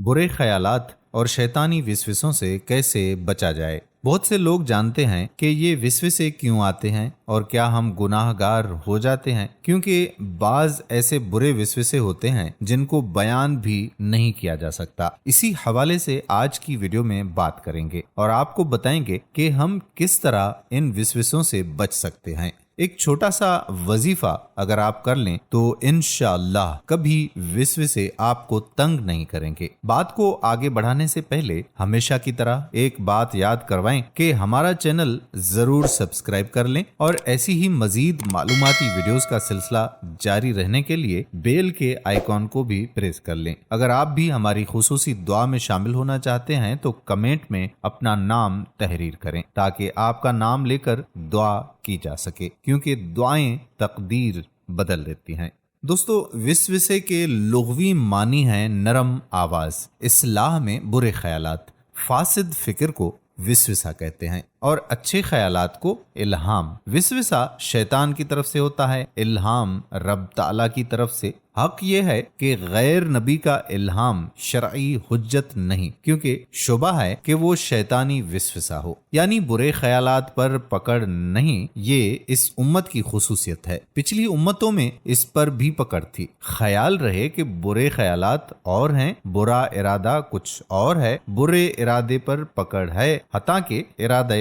برے خیالات اور شیطانی وسوسوں سے کیسے بچا جائے۔ بہت سے لوگ جانتے ہیں کہ یہ وسوسے کیوں آتے ہیں اور کیا ہم گناہ گار ہو جاتے ہیں، کیونکہ بعض ایسے برے وسوسے ہوتے ہیں جن کو بیان بھی نہیں کیا جا سکتا۔ اسی حوالے سے آج کی ویڈیو میں بات کریں گے اور آپ کو بتائیں گے کہ ہم کس طرح ان وسوسوں سے بچ سکتے ہیں۔ ایک چھوٹا سا وظیفہ اگر آپ کر لیں تو انشاءاللہ کبھی وسوسے آپ کو تنگ نہیں کریں گے۔ بات کو آگے بڑھانے سے پہلے ہمیشہ کی طرح ایک بات یاد کروائیں کہ ہمارا چینل ضرور سبسکرائب کر لیں اور ایسی ہی مزید معلوماتی ویڈیوز کا سلسلہ جاری رہنے کے لیے بیل کے آئیکن کو بھی پریس کر لیں۔ اگر آپ بھی ہماری خصوصی دعا میں شامل ہونا چاہتے ہیں تو کمنٹ میں اپنا نام تحریر کریں تاکہ آپ کا نام لے کر دعا کی جا سکے، کیونکہ دعائیں تقدیر بدل دیتی ہیں۔ دوستو، وسوسے کے لغوی معنی ہیں نرم آواز۔ اصطلاح میں برے خیالات، فاسد فکر کو وسوسہ کہتے ہیں اور اچھے خیالات کو الہام۔ وسوسہ شیطان کی طرف سے ہوتا ہے، الہام رب تعالیٰ کی طرف سے۔ حق یہ ہے کہ غیر نبی کا الہام شرعی حجت نہیں، کیونکہ شبہ ہے کہ وہ شیطانی وسوسہ ہو، یعنی برے خیالات پر پکڑ نہیں۔ یہ اس امت کی خصوصیت ہے، پچھلی امتوں میں اس پر بھی پکڑ تھی۔ خیال رہے کہ برے خیالات اور ہیں، برا ارادہ کچھ اور ہے، برے ارادے پر پکڑ ہے، حتیٰ ارادہ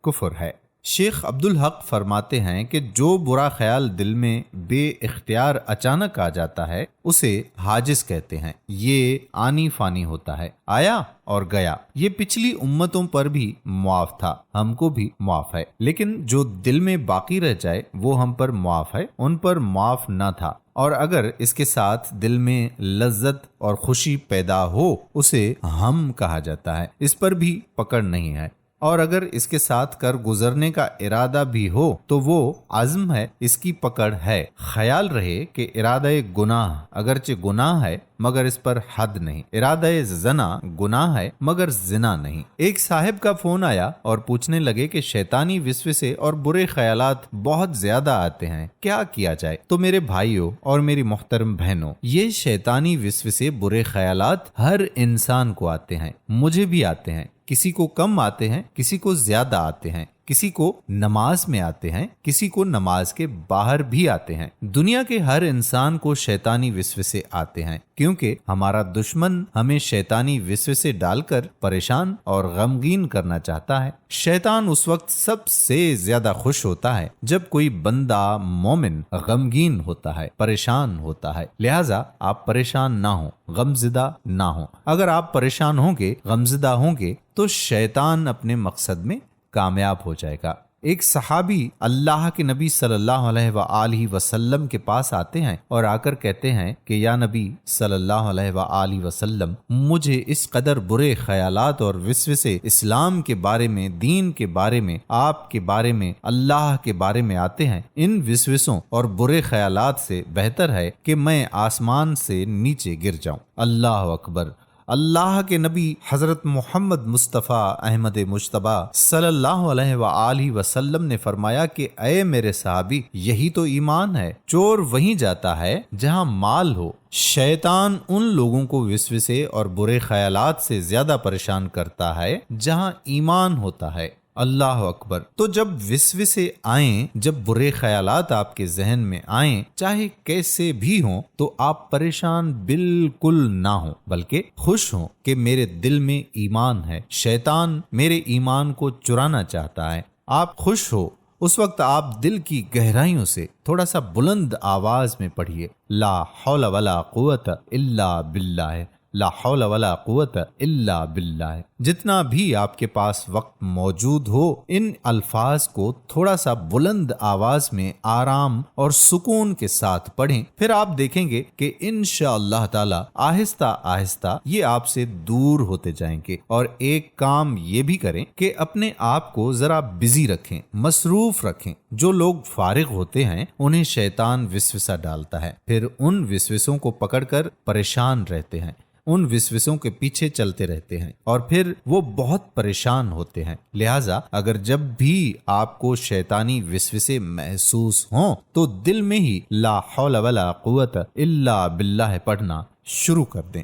کفر ہے۔ شیخ عبدالحق فرماتے ہیں کہ جو برا خیال دل میں بے اختیار اچانک آ جاتا ہے اسے حاجز کہتے ہیں۔ یہ آنی فانی ہوتا ہے، آیا اور گیا۔ یہ پچھلی امتوں پر بھی معاف تھا، ہم کو بھی معاف ہے، لیکن جو دل میں باقی رہ جائے وہ ہم پر معاف ہے، ان پر معاف نہ تھا۔ اور اگر اس کے ساتھ دل میں لذت اور خوشی پیدا ہو اسے ہم کہا جاتا ہے، اس پر بھی پکڑ نہیں ہے۔ اور اگر اس کے ساتھ کر گزرنے کا ارادہ بھی ہو تو وہ عزم ہے، اس کی پکڑ ہے۔ خیال رہے کہ ارادہ گناہ اگرچہ گناہ ہے مگر اس پر حد نہیں، ارادہ زنا گناہ ہے مگر زنا نہیں۔ ایک صاحب کا فون آیا اور پوچھنے لگے کہ شیطانی وسوسے اور برے خیالات بہت زیادہ آتے ہیں، کیا کیا جائے؟ تو میرے بھائیوں اور میری محترم بہنوں، یہ شیطانی وسوسے برے خیالات ہر انسان کو آتے ہیں، مجھے بھی آتے ہیں۔ کسی کو کم آتے ہیں، کسی کو زیادہ آتے ہیں، کسی کو نماز میں آتے ہیں، کسی کو نماز کے باہر بھی آتے ہیں۔ دنیا کے ہر انسان کو شیطانی وسوسے آتے ہیں، کیونکہ ہمارا دشمن ہمیں شیطانی وسوسے ڈال کر پریشان اور غمگین کرنا چاہتا ہے۔ شیطان اس وقت سب سے زیادہ خوش ہوتا ہے جب کوئی بندہ مومن غمگین ہوتا ہے، پریشان ہوتا ہے۔ لہٰذا آپ پریشان نہ ہوں، غمزدہ نہ ہوں۔ اگر آپ پریشان ہوں گے، غمزدہ ہوں گے تو شیطان اپنے مقصد میں کامیاب ہو جائے گا۔ ایک صحابی اللہ کے نبی صلی اللہ علیہ وآلہ وسلم کے پاس آتے ہیں اور آ کر کہتے ہیں کہ یا نبی صلی اللہ علیہ وآلہ وسلم، مجھے اس قدر برے خیالات اور وسوسے اسلام کے بارے میں، دین کے بارے میں، آپ کے بارے میں، اللہ کے بارے میں آتے ہیں۔ ان وسوسوں اور برے خیالات سے بہتر ہے کہ میں آسمان سے نیچے گر جاؤں۔ اللہ اکبر۔ اللہ کے نبی حضرت محمد مصطفیٰ احمد مجتبی صلی اللہ علیہ وآلہ وسلم نے فرمایا کہ اے میرے صحابی، یہی تو ایمان ہے۔ چور وہیں جاتا ہے جہاں مال ہو۔ شیطان ان لوگوں کو وسوسے اور برے خیالات سے زیادہ پریشان کرتا ہے جہاں ایمان ہوتا ہے۔ اللہ اکبر۔ تو جب وسوسے آئیں، جب برے خیالات آپ کے ذہن میں آئیں، چاہے کیسے بھی ہوں، تو آپ پریشان بالکل نہ ہوں، بلکہ خوش ہوں کہ میرے دل میں ایمان ہے، شیطان میرے ایمان کو چرانا چاہتا ہے۔ آپ خوش ہو، اس وقت آپ دل کی گہرائیوں سے تھوڑا سا بلند آواز میں پڑھیے، لا حول ولا قوت الا باللہ، لا حول ولا قوت الا باللہ۔ جتنا بھی آپ کے پاس وقت موجود ہو، ان الفاظ کو تھوڑا سا بلند آواز میں آرام اور سکون کے ساتھ پڑھیں، پھر آپ دیکھیں گے کہ انشاءاللہ تعالی آہستہ آہستہ یہ آپ سے دور ہوتے جائیں گے۔ اور ایک کام یہ بھی کریں کہ اپنے آپ کو ذرا بزی رکھیں، مصروف رکھیں۔ جو لوگ فارغ ہوتے ہیں انہیں شیطان وسوسہ ڈالتا ہے، پھر ان وسوسوں کو پکڑ کر پریشان رہتے ہیں، ان وسوسوں کے پیچھے چلتے رہتے ہیں اور پھر وہ بہت پریشان ہوتے ہیں۔ لہٰذا اگر جب بھی آپ کو شیطانی وسوسے محسوس ہوں تو دل میں ہی لا حول ولا قوت الا باللہ پڑھنا شروع کر دیں۔